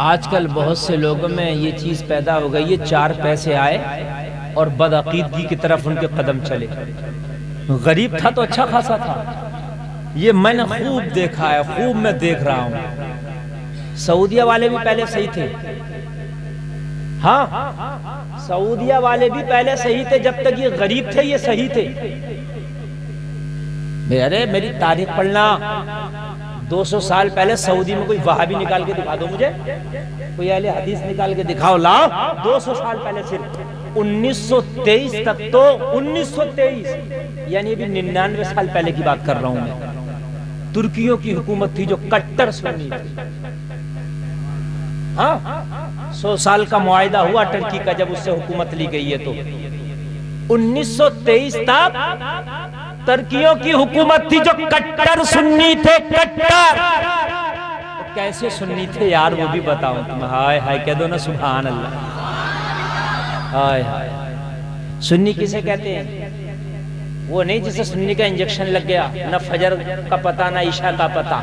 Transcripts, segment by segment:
آج کل بہت سے لوگوں میں یہ چیز پیدا ہو گئی ہے، 4 پیسے آئے اور بدعقیدگی کی طرف ان کے قدم چلے۔ غریب تھا تو اچھا خاصا تھا، یہ میں نے خوب دیکھا ہے، خوب میں دیکھ رہا ہوں۔ سعودیہ والے بھی پہلے صحیح تھے، ہاں سعودیہ والے بھی پہلے صحیح تھے، جب تک یہ غریب تھے یہ صحیح تھے۔ ارے میری تاریخ پڑھنا، 200 سال پہلے سعودی میں کوئی وہابی نکال کے دکھا دو مجھے، کوئی اہل حدیث نکال کے دکھاؤ، لاؤ۔ 200 سال پہلے صرف 1923 تک، تو 1923 یعنی ابھی 99 سال پہلے کی بات کر رہا ہوں میں، ترکیوں کی حکومت تھی جو کٹر سنی تھی۔ ہاں 100 سال کا معاہدہ ہوا ترکی کا جب اس سے حکومت لی گئی ہے، تو 1923 تک ترکیوں کی حکومت تھی جو کٹر سنی تھے، کٹر۔ کیسے سنی تھے یار وہ بھی بتاؤں تم، ہائے ہائے کہہ دو نا سبحان اللہ، ہائے ہائے۔ سنی کسے کہتے ہیں؟ وہ نہیں جسے سنی کا انجیکشن لگ گیا، نہ فجر کا پتہ نہ عشاء کا پتہ،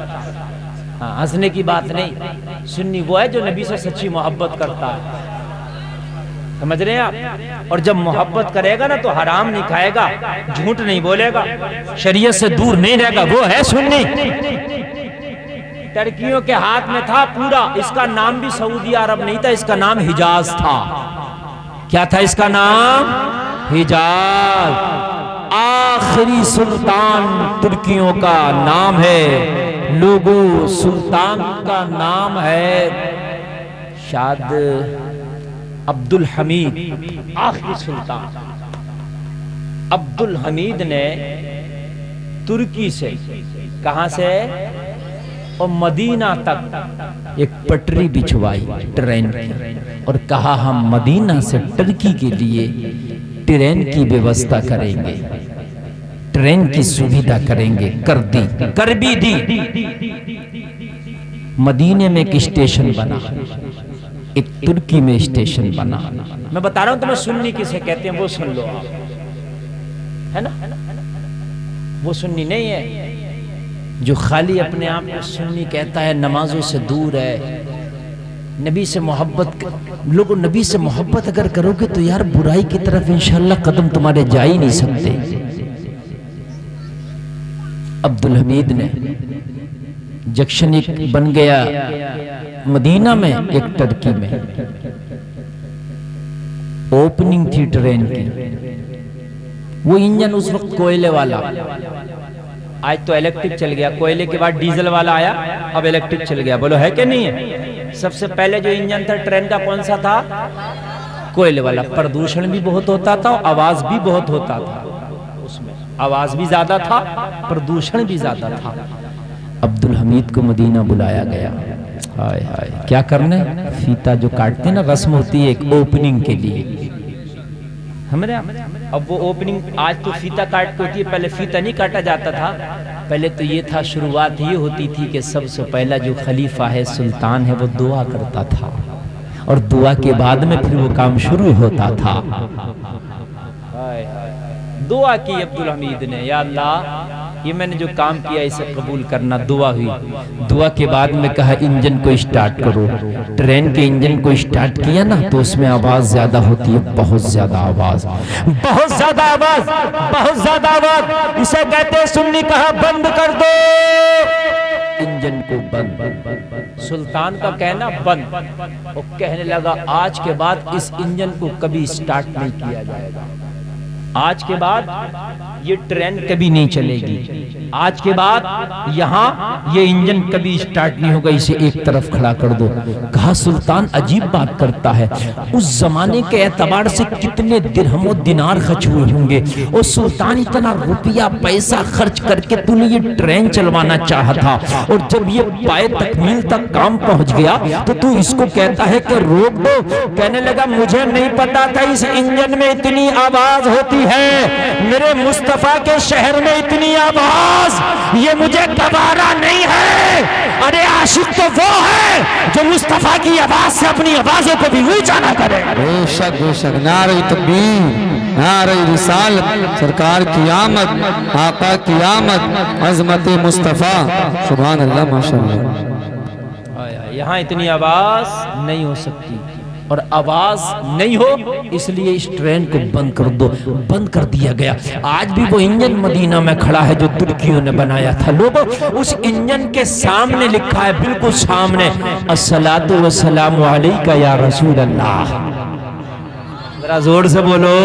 ہاں ہنسنے کی بات نہیں۔ سنی وہ ہے جو نبی سے سچی محبت کرتا ہے، سمجھ رہے ہیں آپ؟ اور جب محبت کرے گا نا تو حرام نہیں کھائے گا، جھوٹ نہیں بولے گا، شریعت سے دور نہیں رہے گا، وہ ہے سنی۔ ترکیوں کے ہاتھ میں تھا پورا، اس کا نام بھی سعودی عرب نہیں تھا، اس کا نام حجاز تھا۔ کیا تھا اس کا نام؟ حجاز۔ آخری سلطان ترکیوں کا نام ہے، لوگو سلطان کا نام ہے شاید عبد الحمید، آخری سلطان۔ عبد الحمید نے ترکی سے، کہاں سے اور مدینہ تک ایک پٹری بچھوائی ٹرین کی، اور کہا ہم مدینہ سے ترکی کے لیے ٹرین کی بیوستہ کریں گے، ٹرین کی سویدھا کریں گے، کر بھی دی۔ مدینے میں ایک اسٹیشن بنا، ایک ترکی میں اسٹیشن بنا۔ میں بتا رہا ہوں تمہیں سنی کسے کہتے ہیں، وہ سن لو آپ، ہے نا؟ وہ سنی نہیں ہے جو خالی اپنے آپ کو سنی کہتا ہے، نمازوں سے دور ہے، نبی سے محبت۔ لوگوں نبی سے محبت اگر کرو گے تو یار برائی کی طرف انشاءاللہ قدم تمہارے جا ہی نہیں سکتے۔ عبد الحمید نے جنکشن ایک بن گیا مدینہ میں، ایک ترکی میں، اوپننگ تھی ٹرین کی۔ وہ انجن اس وقت کوئلے والا، آج تو الیکٹرک چل گیا، کوئلے کے بعد ڈیزل والا آیا، اب الیکٹرک چل گیا، بولو ہے کہ نہیں ہے؟ سب سے پہلے جو انجن تھا ٹرین کا کون سا تھا؟ کوئلے والا۔ پردوشن بھی بہت ہوتا تھا، آواز بھی بہت ہوتا تھا، اس میں آواز بھی زیادہ تھا، پردوشن بھی زیادہ تھا۔ عبد الحمید کو مدینہ بلایا گیا، ہائے ہائے کیا کرنے، فیتا جو کاٹتے نا، رسم ہوتی ہے ایک اوپننگ کے لیے، ہمارے اب وہ اوپننگ آج تو فیتا کاٹ ہوتی ہے، پہلے فیتا نہیں کاٹا جاتا تھا، پہلے تو یہ تھا، شروعات یہ ہوتی تھی کہ سب سے پہلا جو خلیفہ ہے، سلطان ہے، وہ دعا کرتا تھا، اور دعا کے بعد میں پھر وہ کام شروع ہوتا تھا۔ دعا کی عبد الحمید نے، یا اللہ یہ میں نے جو کام کیا اسے قبول کرنا، دعا ہوئی۔ دعا کے بعد میں کہا انجن کو اسٹارٹ کرو۔ ٹرین کے انجن کو اسٹارٹ کیا نا تو اس میں آواز زیادہ ہوتی ہے، بہت زیادہ آواز، بہت زیادہ آواز، بہت زیادہ آواز، اسے کہتے ہیں سنی، کہا بند کر دو انجن کو، بند۔ سلطان کا کہنا بند، وہ کہنے لگا آج کے بعد اس انجن کو کبھی اسٹارٹ نہیں کیا جائے گا، آج کے بعد یہ ٹرین کبھی نہیں چلے گی، آج کے بعد یہاں یہ انجن کبھی اسٹارٹ نہیں ہوگا، اسے ایک طرف کھڑا کر دو۔ کہا سلطان عجیب بات کرتا ہے، اس زمانے کے اعتبار سے کتنے درہم و دینار خرچ ہوئے ہوں گے، اور سلطان اتنا روپیہ پیسہ خرچ کر کے تو نے یہ ٹرین چلوانا چاہا تھا، اور جب یہ پائے تکمیل تک کام پہنچ گیا تو اس کو کہتا ہے کہ روک دو۔ کہنے لگا مجھے نہیں پتا تھا اس انجن میں اتنی آواز ہوتی ہے، میرے مصطفیٰ کے شہر میں اتنی آواز، یہ مجھے گوارا نہیں ہے۔ ارے عاشق تو وہ ہے جو مصطفیٰ کی آواز سے اپنی آوازوں کو بھی اونچا نہ کرے۔ بے شک بے شک، نعرہ تکبیر، نعرہ رسالت، سرکار کی آمد، آقا کی آمد، عظمت مصطفیٰ، سبحان اللہ، ماشاءاللہ۔ یہاں اتنی آواز نہیں ہو سکتی، اور آواز نہیں ہو اس لیے اس ٹرین کو بند کر دو، بند کر دیا گیا۔ آج بھی وہ انجن مدینہ میں کھڑا ہے جو ترکیوں نے بنایا تھا۔ لوگوں اس انجن کے سامنے لکھا ہے، بالکل سامنے، الصلاۃ والسلام علیکہ یا رسول اللہ۔ ذرا زور سے بولو۔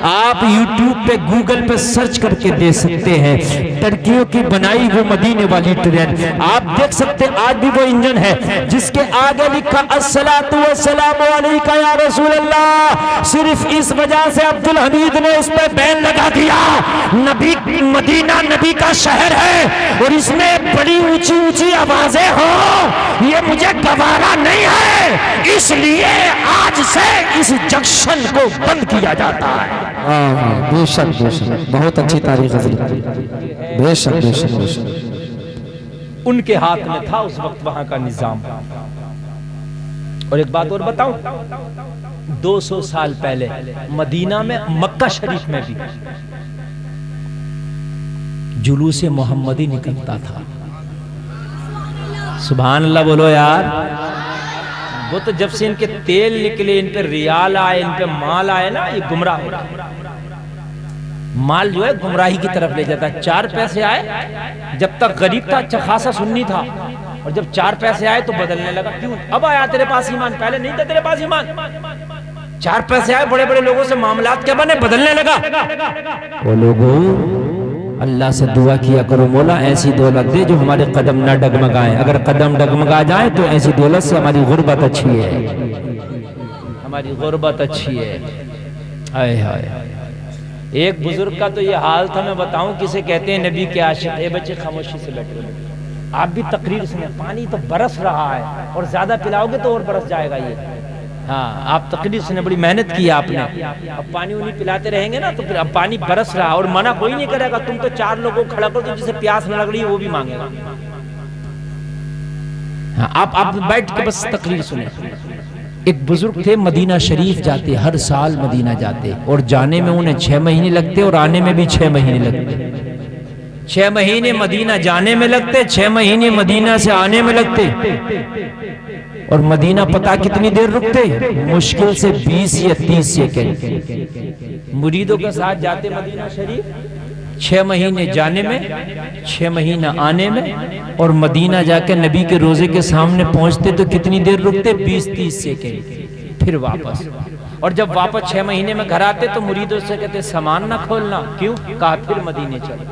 آپ یوٹیوب پہ گوگل پہ سرچ کر کے دے سکتے ہیں، ترکیوں کی بنائی وہ مدینے والی ٹرین، آپ دیکھ سکتے ہیں آج بھی وہ انجن ہے جس کے آگے لکھا الصلاۃ والسلام علیکہ یا رسول اللہ۔ صرف اس وجہ سے عبدالحمید نے اس پہ بین لگا دیا، نبی مدینہ نبی کا شہر ہے اور اس میں بڑی اونچی اونچی آوازیں ہوں، یہ مجھے گوارا نہیں ہے، اس لیے آج سے اس جنکشن کو بند کیا جاتا ہے۔ بے شک بے شک، بہت اچھی تاریخ حضرت، بے شک بے شک بے شک۔ ان کے ہاتھ میں تھا اس وقت وہاں کا نظام۔ اور ایک بات اور بتاؤں، 200 سال پہلے مدینہ میں، مکہ شریف میں بھی جلوس محمدی نکلتا تھا۔ سبحان اللہ بولو یار۔ وہ تو جب سے ان کے تیل نکلے، ان پہ ریال آئے، ان پہ مال آئے نا، یہ گمراہ ہو رہا۔ مال جو ہے گمراہی کی طرف لے جاتا ہے۔ 4 پیسے آئے، جب تک غریب تھا اچھا خاصا سنی تھا، اور جب 4 پیسے آئے تو بدلنے لگا۔ کیوں؟ اب آیا تیرے پاس ایمان، پہلے نہیں تھا تیرے پاس ایمان۔ 4 پیسے آئے، بڑے بڑے لوگوں سے معاملات کیا بنے، بدلنے لگا۔ وہ لوگوں اللہ سے دعا کیا کرو، مولا ایسی دولت دے جو ہمارے قدم نہ ڈگمگائیں، اگر قدم ڈگمگا جائیں تو ایسی دولت سے ہماری غربت اچھی ہے، ہماری غربت اچھی ہے۔ آئے ہائے۔ ایک بزرگ کا تو یہ حال تھا، میں بتاؤں کسے کہتے ہیں نبی کے عاشق۔ اے بچے خاموشی سے بیٹھے، آپ بھی تقریر سنیں، پانی تو برس رہا ہے اور زیادہ پلاؤ گے تو اور برس جائے گا یہ۔ ہاں آپ تقریر سنیں، بڑی محنت کی آپ نے، اب پانی انہیں پلاتے رہیں گے نا تو پھر اب پانی برس رہا، اور منع کوئی نہیں کرے گا، تم تو 4 لوگوں کو کھڑا کر دو، جسے پیاس نہ لگ رہی ہے وہ بھی مانگے گا۔ ہاں آپ بیٹھ کے بس تقریر سنیں۔ ایک بزرگ تھے، مدینہ شریف جاتے، ہر سال مدینہ جاتے، اور جانے میں انہیں 6 مہینے لگتے اور آنے میں بھی 6 مہینے لگتے۔ 6 مہینے مدینہ جانے میں لگتے، 6 مہینے مدینہ سے آنے میں لگتے، اور مدینہ پتہ کتنی دیر رکتے، مشکل سے 20 یا 30 سیکنڈ۔ مریدوں کے ساتھ جاتے مدینہ شریف، 6 مہینے جانے میں، 6 مہینہ آنے میں، اور مدینہ جا کے نبی کے روزے کے سامنے پہنچتے تو کتنی دیر رکتے، 20-30 سیکنڈ، پھر واپس۔ اور جب واپس 6 مہینے میں گھر آتے تو مریدوں سے کہتے سامان نہ کھولنا، کیوں؟ کہا پھر مدینے چلو۔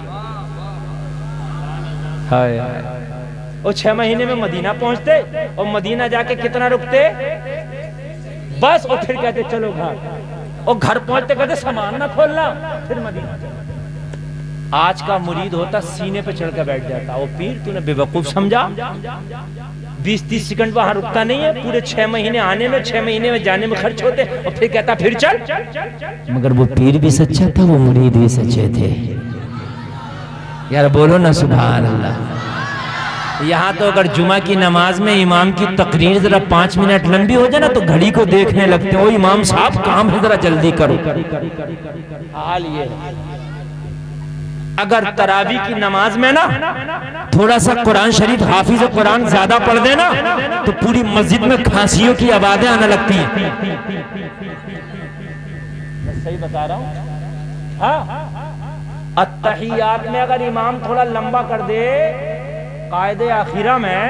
ہائے اور 6 مہینے میں مدینہ پہنچتے اور مدینہ جا کے کتنا رکتے بس، اور پھر کہتے چلو گھر، اور گھر پہنچتے کہتے سامان نہ کھولنا، پھر مدینہ چلو۔ آج کا مرید ہوتا سینے پہ چڑھ کے بیٹھ جاتا، وہ پیر تو نے بے وقوف سمجھا، 20-30 سیکنڈ وہاں رکتا نہیں ہے، پورے 6 مہینے آنے میں 6 مہینے میں جانے میں خرچ ہوتے، اور پھر کہتا پھر چل۔ مگر وہ پیر بھی سچا تھا، وہ مرید بھی سچے تھے۔ یار بولو نا سبحان اللہ۔ یہاں تو اگر جمعہ کی نماز میں امام کی تقریر ذرا 5 منٹ لمبی ہو جائے نا تو گھڑی کو دیکھنے لگتے ہیں، او امام صاحب کام ہے ذرا جلدی کرو۔ حال یہ ہے، اگر تراویح کی نماز میں نا تھوڑا سا قرآن شریف حافظ قرآن زیادہ پڑھ دینا تو پوری مسجد میں کھانسیوں کی آوازیں آنے لگتی ہیں۔ میں صحیح بتا رہا ہوں؟ ہاں اتحیات میں اگر امام تھوڑا لمبا کر دے قاعدے آخرہ میں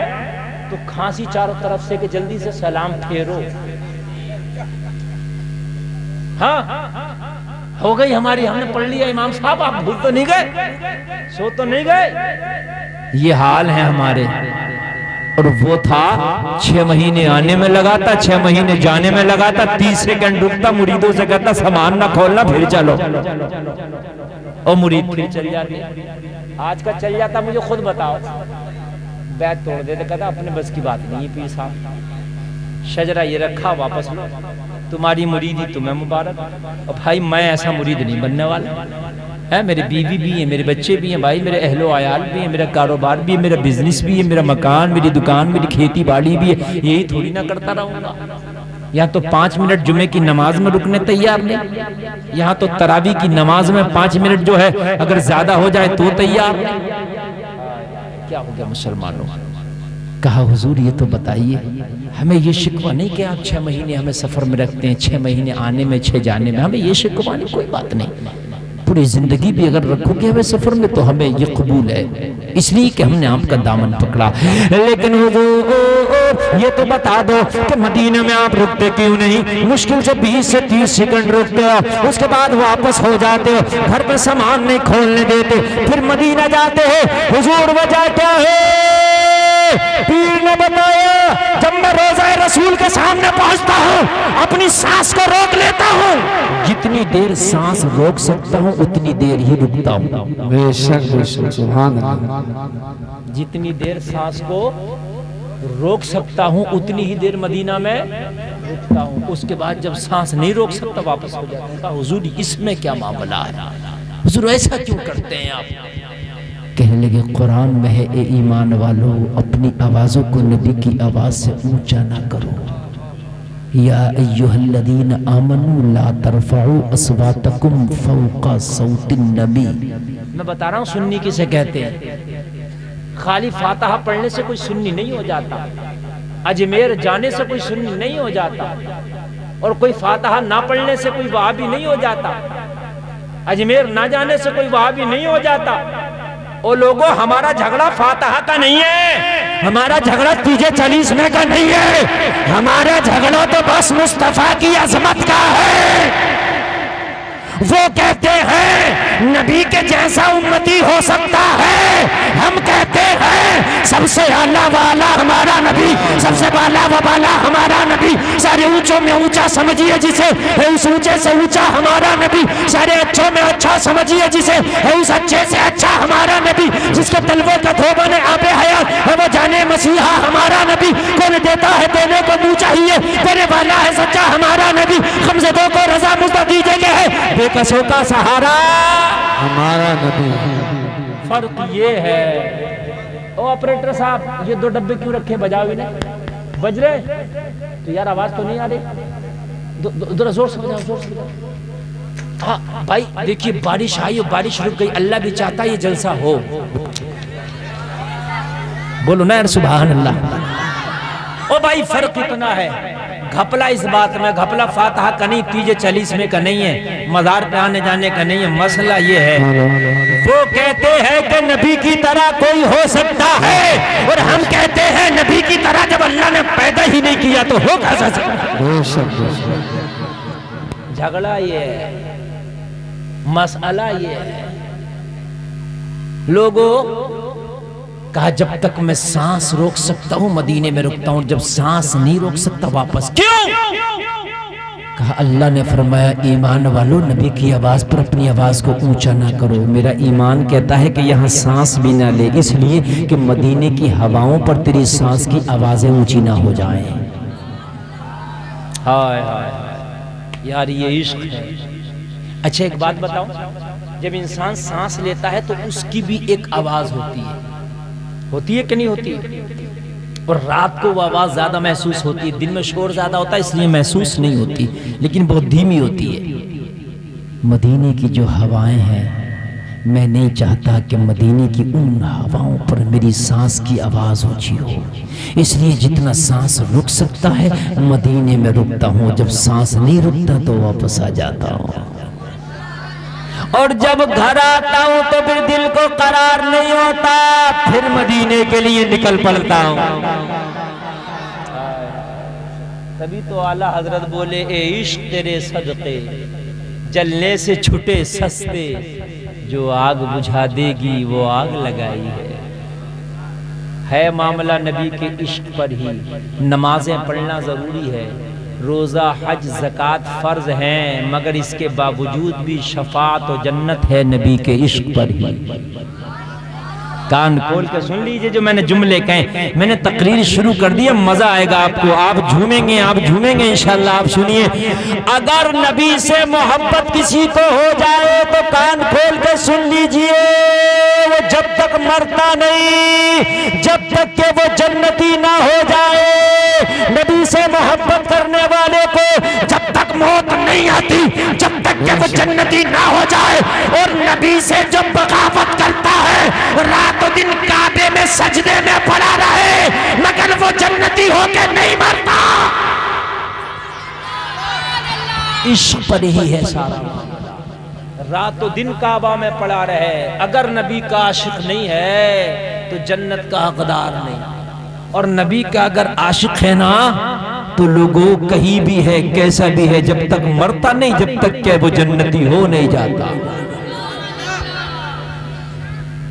تو کھانسی چاروں طرف سے کہ جلدی سے سلام پھیرو۔ ہاں ہو گئی ہماری، ہم نے پڑھ لیا امام صاحب، آپ بھول تو نہیں گئے، سو تو نہیں گئے۔ یہ حال ہے ہمارے۔ اور وہ تھا 6 مہینے آنے میں لگاتا، 6 مہینے جانے میں لگاتا، 30 سیکنڈ رکتا، مریدوں سے کہتا سامان نہ کھولنا پھر چلو، اور مرید پھر چل جاتے۔ آج کا چل جاتا مجھے خود بتاؤ، بیعت توڑ دیتے، کہتا اپنے بس کی بات نہیں پیر صاحب، شجرہ یہ رکھا واپس لو، تمہاری مریدی تمہیں مبارک۔ اور بھائی میں ایسا مرید نہیں بننے والا ہے، میرے بیوی بھی ہیں، میرے بچے بھی ہیں، بھائی میرے اہل و عیال بھی ہیں، میرا کاروبار بھی ہے، میرا بزنس بھی ہے، میرا مکان، میری دکان، میری کھیتی باڑی بھی ہے، یہی تھوڑی نہ کرتا رہوں گا۔ یہاں تو 5 منٹ جمعے کی نماز میں رکنے تیار نہیں، یہاں تو تراویح کی نماز میں 5 منٹ جو ہے اگر زیادہ ہو جائے تو تیار نہیں۔ کیا ہو گیا مسلمانوں؟ کہا حضور یہ تو بتائیے، ہمیں یہ شکوہ نہیں کہ آپ 6 مہینے ہمیں سفر میں رکھتے ہیں، 6 مہینے آنے میں 6 جانے میں، ہمیں یہ شکوہ نہیں، کوئی بات نہیں، پوری زندگی بھی اگر رکھو گے ہمیں سفر میں تو ہمیں یہ قبول ہے، اس لیے کہ ہم نے آپ کا دامن پکڑا۔ لیکن حضور یہ تو بتا دو کہ مدینہ میں آپ رکتے کیوں نہیں؟ مشکل سے 20 سے 30 سیکنڈ رکتے ہو، اس کے بعد واپس ہو جاتے ہو، گھر پہ سامان نہیں کھولنے دیتے، پھر مدینہ جاتے ہو، حضور وجہ کیا ہے؟ پیر نے بتایا، جب میں روضہ رسول کے سامنے پہنچتا ہوں اپنی سانس کو روک لیتا ہوں، جتنی دیر سانس روک سکتا ہوں اتنی دیر ہی رکتا ہوں۔ بے شک سبحان اللہ۔ جتنی دیر سانس کو روک سکتا ہوں اتنی ہی دیر مدینہ میں رکتا ہوں، اس کے بعد جب سانس نہیں روک سکتا واپس ہو جاتا ہوں۔ حضور اس میں کیا معاملہ ہے؟ حضور ایسا کیوں کرتے ہیں آپ؟ کہنے لگے قرآن میں ہے اے ایمان والو اپنی آوازوں کو نبی کی آواز سے اونچا نہ کرو، یا ایہا الذین آمنوا لا ترفعوا اصواتکم فوق صوت النبی۔ میں بتا رہا ہوں سنی کسے کہتے ہیں، خالی فاتحہ پڑھنے سے کوئی سنی نہیں ہو جاتا، اجمیر جانے سے کوئی سنی نہیں ہو جاتا، اور کوئی فاتحہ نہ پڑھنے سے کوئی وہابی نہیں ہو جاتا، اجمیر نہ جانے سے کوئی وہابی نہیں ہو جاتا۔ او لوگوں ہمارا جھگڑا فاتحہ کا نہیں ہے، ہمارا جھگڑا تیجے 40 میں کا نہیں ہے، ہمارا جھگڑا تو بس مصطفیٰ کی عظمت کا ہے۔ وہ کہتے ہیں نبی کے جیسا امتی ہو سکتا ہے، ہم کہتے ہیں سب سے اعلیٰ والا ہمارا نبی، سب سے بالا و بالا ہمارا نبی، سارے اونچوں میں اونچا سمجھیے جسے، اس اونچے سے اونچا ہمارا نبی، سارے اچھوں میں اچھا سمجھیے جسے، اس اچھے سے اچھا ہمارا نبی، جس کے تلوے کا دھوبن آب حیات ہے وہ جانے مسیحا ہمارا نبی، کون دیتا ہے دینے کو منہ چاہیے، دینے والا ہے سچا ہمارا نبی، خمزدوں کو رضا مزدہ دیجے گے ہے بے کسوں کا سہارا ہمارا نبی۔ فرق یہ ہے، او آپریٹر صاحب یہ 2 ڈبے کیوں رکھے، بجاؤ ہی نہیں، بج رہے تو یار آواز تو نہیں آ رہی، ذرا زور سے بجاؤ، زور سے بجاؤ۔ ہاں بھائی دیکھیے بارش آئی اور بارش رک گئی، اللہ بھی چاہتا ہے یہ جلسہ ہو، بولو نا یار سبحان اللہ۔ او بھائی فرق اتنا ہے، گھپلا اس بات میں، گھپلا فاتحہ کا نہیں، تیجے 40 میں کا نہیں ہے، مزار پہ آنے جانے کا نہیں ہے، مسئلہ یہ ہے وہ کہتے ہیں کہ نبی کی طرح کوئی ہو سکتا ہے، اور ہم کہتے ہیں نبی کی طرح جب اللہ نے پیدا ہی نہیں کیا تو ہو کیسا سکتا؟ جھگڑا یہ ہے، مسئلہ یہ ہے۔ لوگوں کہا جب تک میں سانس روک سکتا ہوں مدینے میں رکتا ہوں، جب سانس نہیں روک سکتا واپس کیوں؟ کہا اللہ نے فرمایا ایمان والو نبی کی آواز پر اپنی آواز کو اونچا نہ کرو، میرا ایمان کہتا ہے کہ یہاں سانس بھی نہ لے، اس لیے کہ مدینے کی ہواؤں پر تیری سانس کی آوازیں اونچی نہ ہو جائیں۔ ہائے ہائے یار یہ عشق ہے۔ اچھا ایک بات بتاؤ، جب انسان سانس لیتا ہے تو اس کی بھی ایک آواز ہوتی ہے کہ نہیں ہوتی؟ اور رات کو وہ آواز زیادہ محسوس ہوتی ہے، دن میں شور زیادہ ہوتا ہے اس لیے محسوس نہیں ہوتی، لیکن بہت دھیمی ہوتی ہے۔ مدینے کی جو ہوائیں ہیں، میں نہیں چاہتا کہ مدینے کی ان ہواؤں پر میری سانس کی آواز اونچی ہو، اس لیے جتنا سانس رک سکتا ہے مدینے میں رکتا ہوں، جب سانس نہیں رکتا تو واپس آ جاتا ہوں، اور جب گھر آتا ہوں تو پھر دل کو قرار نہیں ہوتا، پھر مدینے کے لیے نکل پڑتا ہوں۔ تبھی تو اعلیٰ حضرت بولے اے عشق تیرے صدقے جلنے سے چھٹے سستے، جو آگ بجھا دے گی وہ آگ لگائی ہے معاملہ نبی کے عشق پر ہی۔ نمازیں پڑھنا ضروری ہے، روزہ حج زکوٰۃ فرض ہیں، مگر اس کے باوجود بھی شفاعت و جنت ہے نبی کے عشق پر ہی۔ کان کھول کے سن لیجئے جو میں نے جملے کہیں، میں نے تقریر شروع کر دی، مزہ آئے گا آپ کو، آپ جھومیں گے انشاءاللہ۔ آپ سنیے، اگر نبی سے محبت کسی کو ہو جائے تو کان کھول کے سن لیجئے، وہ جب تک مرتا نہیں، جب تک کہ وہ جنتی نہ ہو جائے۔ نبی سے محبت کرنے والے کو جب تک موت نہیں آتی، جب تک کہ وہ جنتی نہ ہو جائے، اور نبی سے جب بغاوت کرتا ہے رات و دن کعبے میں سجدے میں پڑا رہے مگر وہ جنتی ہو کے نہیں مرتا۔ عشق پر ہی ہے سارا، رات و دن کعبہ میں پڑا رہے، اگر نبی کا عاشق نہیں ہے تو جنت کا حقدار نہیں، اور نبی کا اگر عاشق ہے نا تو لوگوں کہیں بھی ہے کیسا بھی ہے، جب تک مرتا نہیں جب تک کہ وہ جنتی ہو نہیں جاتا۔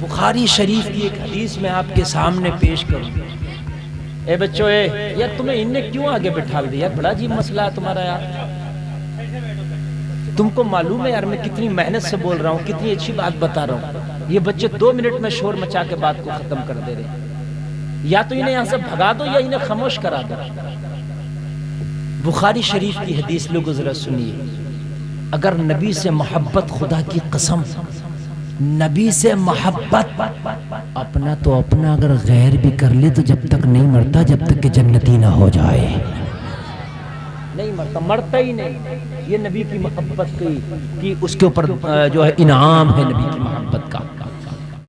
بخاری شریف کی ایک حدیث میں آپ کے سامنے پیش کروں۔ اے بچوں یار تمہیں ان نے کیوں آگے بٹھا دیا یار، بڑا عجیب مسئلہ ہے تمہارا یار۔ تم کو معلوم ہے یار میں کتنی محنت سے بول رہا ہوں، کتنی اچھی بات بتا رہا ہوں، یہ بچے 2 منٹ میں شور مچا کے بات کو ختم کر دے رہے ہیں۔ یا تو انہیں یہاں سے بھگا دو یا انہیں خاموش کرا دو۔ بخاری شریف کی حدیث لوگ ذرا سنیے، اگر نبی سے محبت، خدا کی قسم نبی سے محبت، اپنا تو اپنا اگر غیر بھی کر لے تو جب تک نہیں مرتا جب تک کہ جنتی نہ ہو جائے، نہیں مرتا، مرتا ہی نہیں۔ یہ نبی کی محبت کی اس کے اوپر جو ہے انعام ہے نبی کی محبت کا۔